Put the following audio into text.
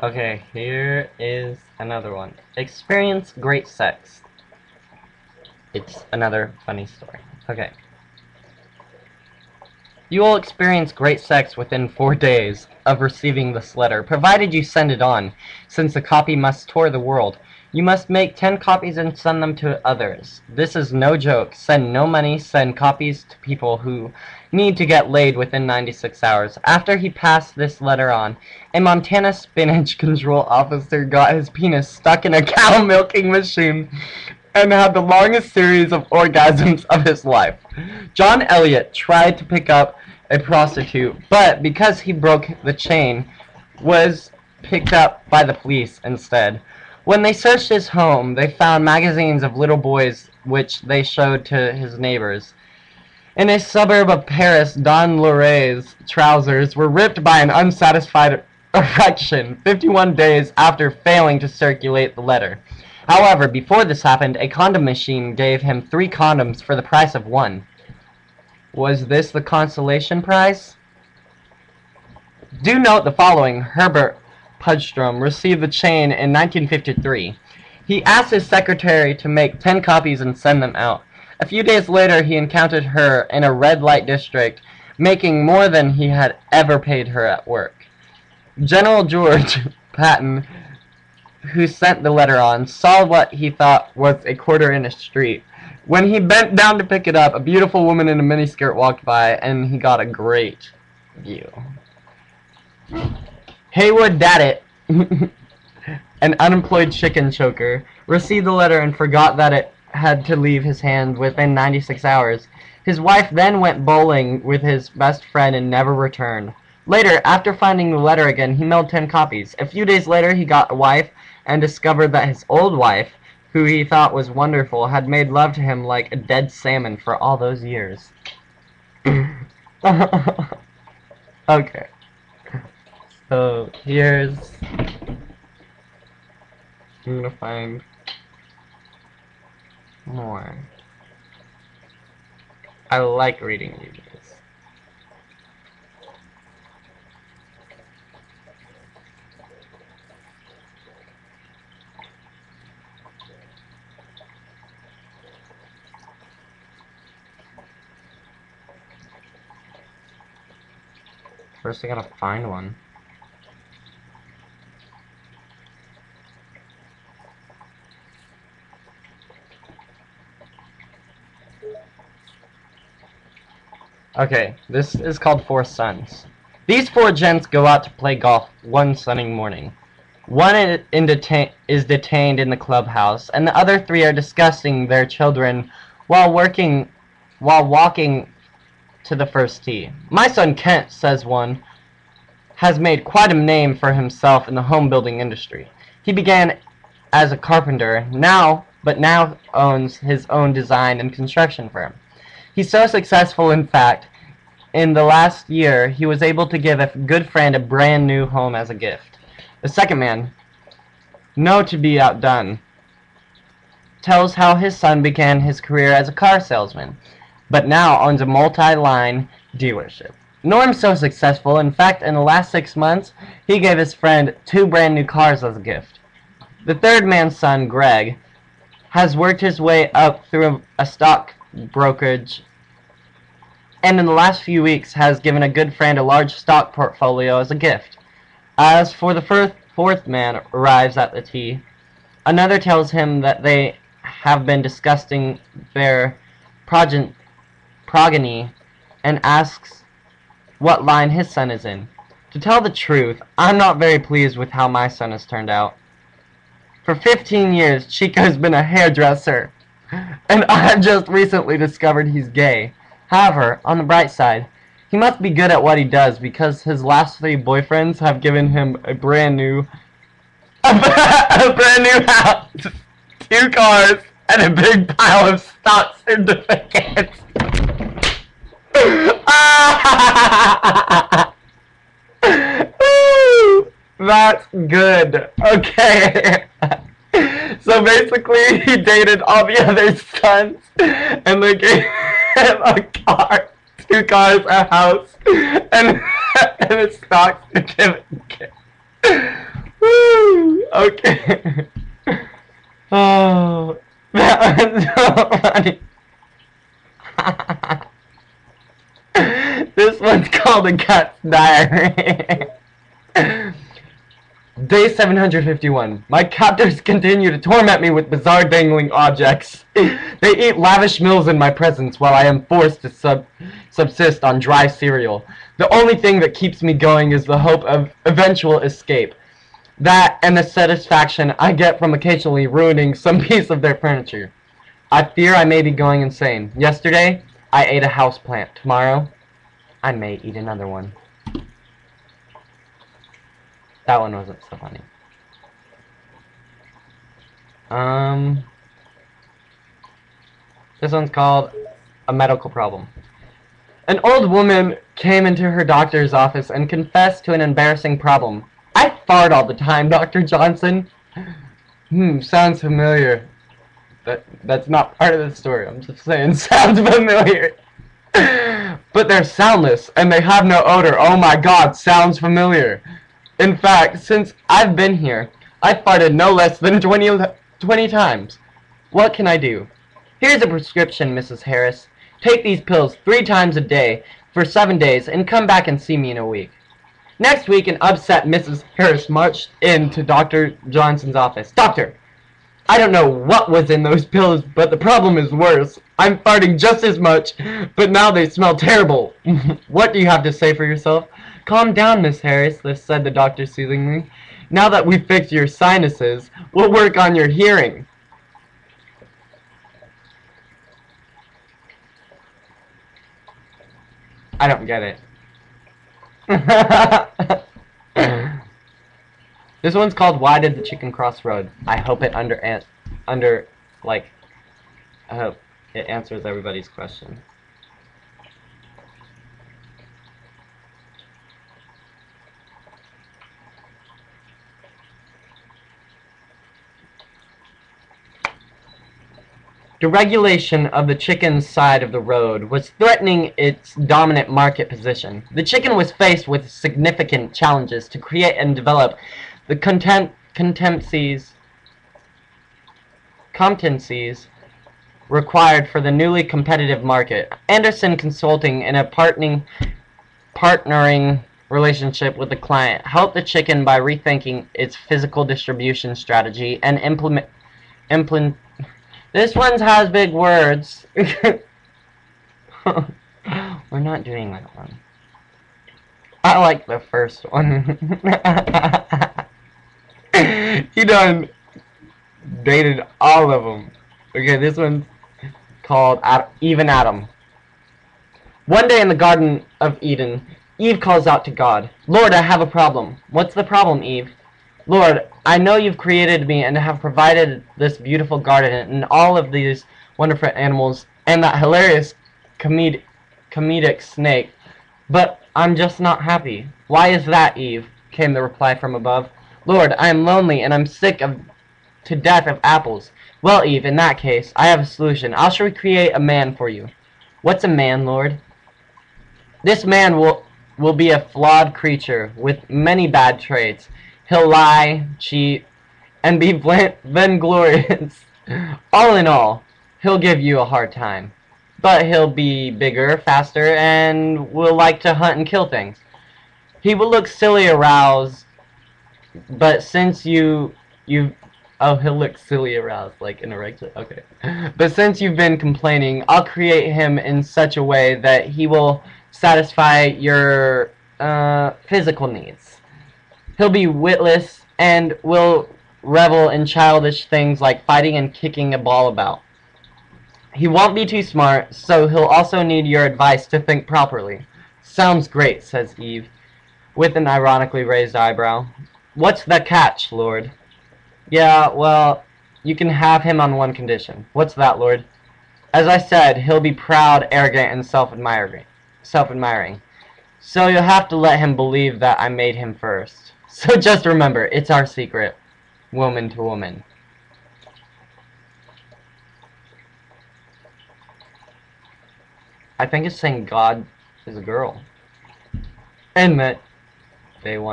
Okay, here is another one. Experience great sex. It's another funny story. Okay. You will experience great sex within 4 days of receiving this letter, provided you send it on, since a copy must tour the world. You must make 10 copies and send them to others. This is no joke. Send no money, send copies to people who need to get laid within 96 hours. After he passed this letter on, a Montana spinach control officer got his penis stuck in a cow milking machine and had the longest series of orgasms of his life. John Elliott tried to pick up a prostitute, but because he broke the chain, was picked up by the police instead. When they searched his home, they found magazines of little boys which they showed to his neighbors. In a suburb of Paris, Don Loray's trousers were ripped by an unsatisfied erection 51 days after failing to circulate the letter. However, before this happened, a condom machine gave him 3 condoms for the price of 1. Was this the consolation prize? Do note the following. Herbert Pudstrom received the chain in 1953. He asked his secretary to make 10 copies and send them out. A few days later, he encountered her in a red light district, making more than he had ever paid her at work. General George Patton, who sent the letter on, saw what he thought was a quarter in a street. When he bent down to pick it up, a beautiful woman in a miniskirt walked by, and he got a great view. Haywood Daddit, an unemployed chicken choker, received the letter and forgot that it had to leave his hand within 96 hours. His wife then went bowling with his best friend and never returned. Later, after finding the letter again, he mailed 10 copies. A few days later, he got a wife and discovered that his old wife, who he thought was wonderful, had made love to him like a dead salmon for all those years. Okay. So, here's... I'm gonna find more. I like reading these. First I gotta find one. Okay, this is called 4 Sons. These 4 gents go out to play golf one sunny morning. One is detained in the clubhouse, and the other 3 are discussing their children while walking to the first tee. My son Kent, says one, has made quite a name for himself in the home building industry. He began as a carpenter, but now owns his own design and construction firm. He's so successful, in fact, in the last year, he was able to give a good friend a brand new home as a gift. The second man, known to be outdone, tells how his son began his career as a car salesman, but now owns a multi-line dealership. Norm's so successful, in fact, in the last 6 months, he gave his friend 2 brand new cars as a gift. The third man's son, Greg, has worked his way up through a stock brokerage, and in the last few weeks has given a good friend a large stock portfolio as a gift. As for the fourth man arrives at the tee, another tells him that they have been discussing their progeny and asks what line his son is in. To tell the truth, I'm not very pleased with how my son has turned out. For 15 years, Chico's been a hairdresser, and I've just recently discovered he's gay. However, on the bright side, he must be good at what he does, because his last 3 boyfriends have given him a brand new house, 2 cars, and a big pile of stock certificates. That's good. Okay. So basically, he dated all the other sons, and they gave him a car, 2 cars, a house, and a stock certificate. Woo! Okay. Oh, that was so funny. This one's called a cat's diary. Day 751. My captors continue to torment me with bizarre dangling objects. They eat lavish meals in my presence while I am forced to subsist on dry cereal. The only thing that keeps me going is the hope of eventual escape. That and the satisfaction I get from occasionally ruining some piece of their furniture. I fear I may be going insane. Yesterday, I ate a houseplant. Tomorrow, I may eat another one. That one wasn't so funny. This one's called a medical problem. An old woman came into her doctor's office and confessed to an embarrassing problem. I fart all the time, Dr. Johnson. Sounds familiar. That's not part of the story. I'm just saying, sounds familiar. But they're soundless, and they have no odor. Oh my god, sounds familiar. In fact, since I've been here, I've farted no less than 20 times. What can I do? Here's a prescription, Mrs. Harris. Take these pills 3 times a day for 7 days and come back and see me in a week. Next week, an upset Mrs. Harris marched into Dr. Johnson's office. Doctor, I don't know what was in those pills, but the problem is worse. I'm farting just as much, but now they smell terrible. What do you have to say for yourself? Calm down, Miss Harris, said the doctor soothingly. Now that we've fixed your sinuses, we'll work on your hearing. I don't get it. This one's called Why Did the Chicken Cross Road? I hope it I hope it answers everybody's question. The regulation of the chicken's side of the road was threatening its dominant market position. The chicken was faced with significant challenges to create and develop the competencies required for the newly competitive market. Anderson Consulting, in a partnering relationship with the client, helped the chicken by rethinking its physical distribution strategy and implement. This one has big words. We're not doing that one. I like the first one. He done dated all of them. Okay, this one's called Eve and Adam. One day in the Garden of Eden, Eve calls out to God, Lord, I have a problem. What's the problem, Eve? Lord, I know you've created me and have provided this beautiful garden and all of these wonderful animals and that hilarious comedic snake, but I'm just not happy. Why is that, Eve? Came the reply from above. Lord, I am lonely and I'm sick to death of apples. Well, Eve, in that case, I have a solution. I'll recreate a man for you. What's a man, Lord? This man will be a flawed creature with many bad traits. He'll lie, cheat, and be vainglorious. All in all, he'll give you a hard time. But he'll be bigger, faster, and will like to hunt and kill things. He will look silly aroused, but since he'll look silly aroused, like an erection. Okay. But since you've been complaining, I'll create him in such a way that he will satisfy your physical needs. He'll be witless and will revel in childish things like fighting and kicking a ball about. He won't be too smart, so he'll also need your advice to think properly. Sounds great, says Eve, with an ironically raised eyebrow. What's the catch, Lord? Yeah, well, you can have him on one condition. What's that, Lord? As I said, he'll be proud, arrogant, and self-admiring. So you'll have to let him believe that I made him first. So just remember, it's our secret, woman to woman. I think it's saying God is a girl. And that they want